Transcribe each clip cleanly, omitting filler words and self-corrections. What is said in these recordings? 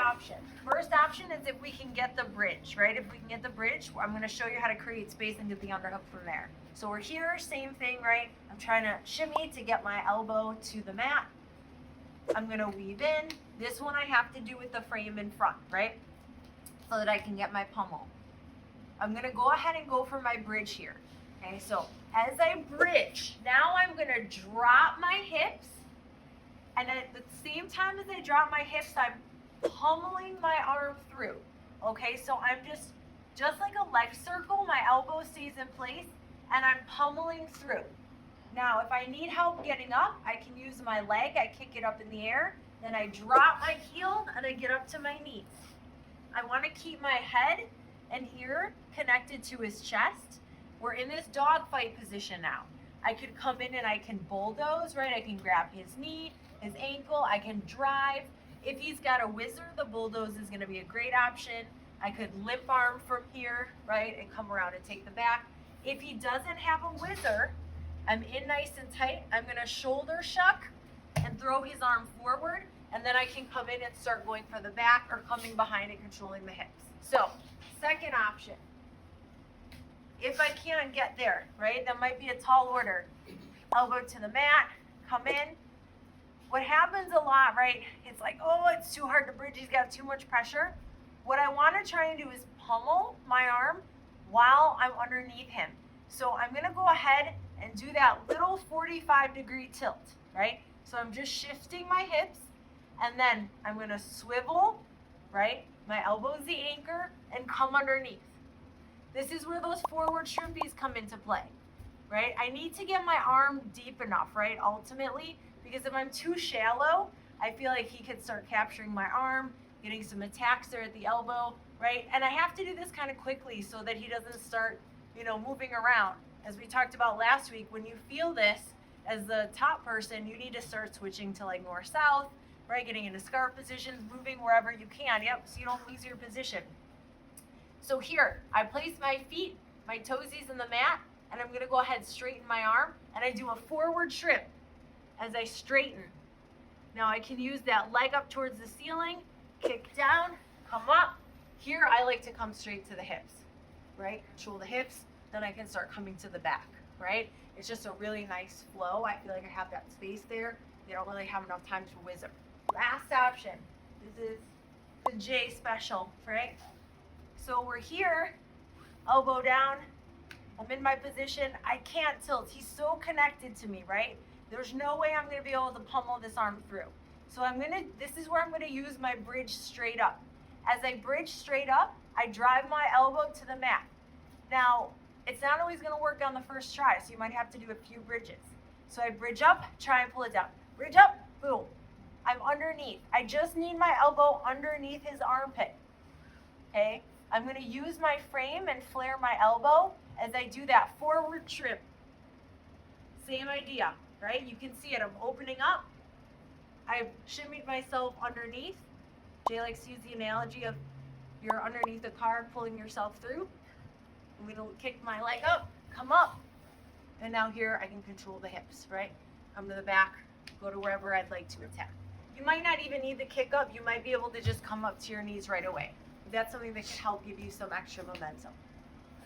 options. First option is if we can get the bridge, right? If we can get the bridge, I'm going to show you how to create space and get the underhook from there. So we're here, same thing, right? I'm trying to shimmy to get my elbow to the mat. I'm going to weave in. This one I have to do with the frame in front, right? So that I can get my pummel. I'm going to go ahead and go for my bridge here. Okay, so as I bridge, now I'm going to drop my hips. And at the same time as I drop my hips, I'm pummeling my arm through. Okay, so I'm just like a leg circle, my elbow stays in place, and I'm pummeling through. Now, if I need help getting up, I can use my leg. I kick it up in the air, then I drop my heel, and I get up to my knees. I want to keep my head and ear connected to his chest. We're in this dogfight position now. I could come in and I can bulldoze, right? I can grab his knee, his ankle, I can drive. If he's got a whizzer, the bulldoze is going to be a great option. I could limp arm from here, right, and come around and take the back. If he doesn't have a whizzer, I'm in nice and tight. I'm going to shoulder shuck and throw his arm forward, and then I can come in and start going for the back or coming behind and controlling the hips. So, second option. If I can't get there, right, that might be a tall order. Elbow to the mat, come in. What happens a lot, right, it's like, oh, it's too hard to bridge, he's got too much pressure. What I want to try and do is pummel my arm while I'm underneath him. So I'm going to go ahead and do that little 45-degree tilt, right? So I'm just shifting my hips, and then I'm going to swivel, right? My elbow's the anchor, and come underneath. This is where those forward shrimpies come into play, right? I need to get my arm deep enough, right, ultimately, because if I'm too shallow, I feel like he could start capturing my arm, getting some attacks there at the elbow, right? And I have to do this kind of quickly so that he doesn't start, moving around. As we talked about last week, when you feel this as the top person, you need to start switching to like north-south, right? Getting into scarf positions, moving wherever you can, yep, so you don't lose your position. So here, I place my feet, my toesies in the mat, and I'm gonna go ahead and straighten my arm, and I do a forward shrimp as I straighten. Now I can use that leg up towards the ceiling, kick down, come up. Here I like to come straight to the hips, right? Control the hips, then I can start coming to the back, right? It's just a really nice flow. I feel like I have that space there. They don't really have enough time to whizzer. Last option, this is the J special, right? So we're here, elbow down, I'm in my position, I can't tilt. He's so connected to me, right? There's no way I'm gonna be able to pummel this arm through. So this is where I'm gonna use my bridge straight up. As I bridge straight up, I drive my elbow to the mat. Now, it's not always gonna work on the first try, so you might have to do a few bridges. So I bridge up, try and pull it down. Bridge up, boom. I'm underneath. I just need my elbow underneath his armpit, okay? I'm gonna use my frame and flare my elbow as I do that forward shrimp. Same idea, right? You can see it, I'm opening up. I've shimmied myself underneath. Jay likes to use the analogy of you're underneath the car and pulling yourself through. I'm gonna kick my leg up, come up, and now here I can control the hips, right? Come to the back, go to wherever I'd like to attack. You might not even need the kick up, you might be able to just come up to your knees right away. That's something that can help give you some extra momentum.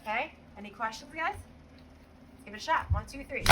Okay? Any questions, guys? Let's give it a shot. 1, 2, 3.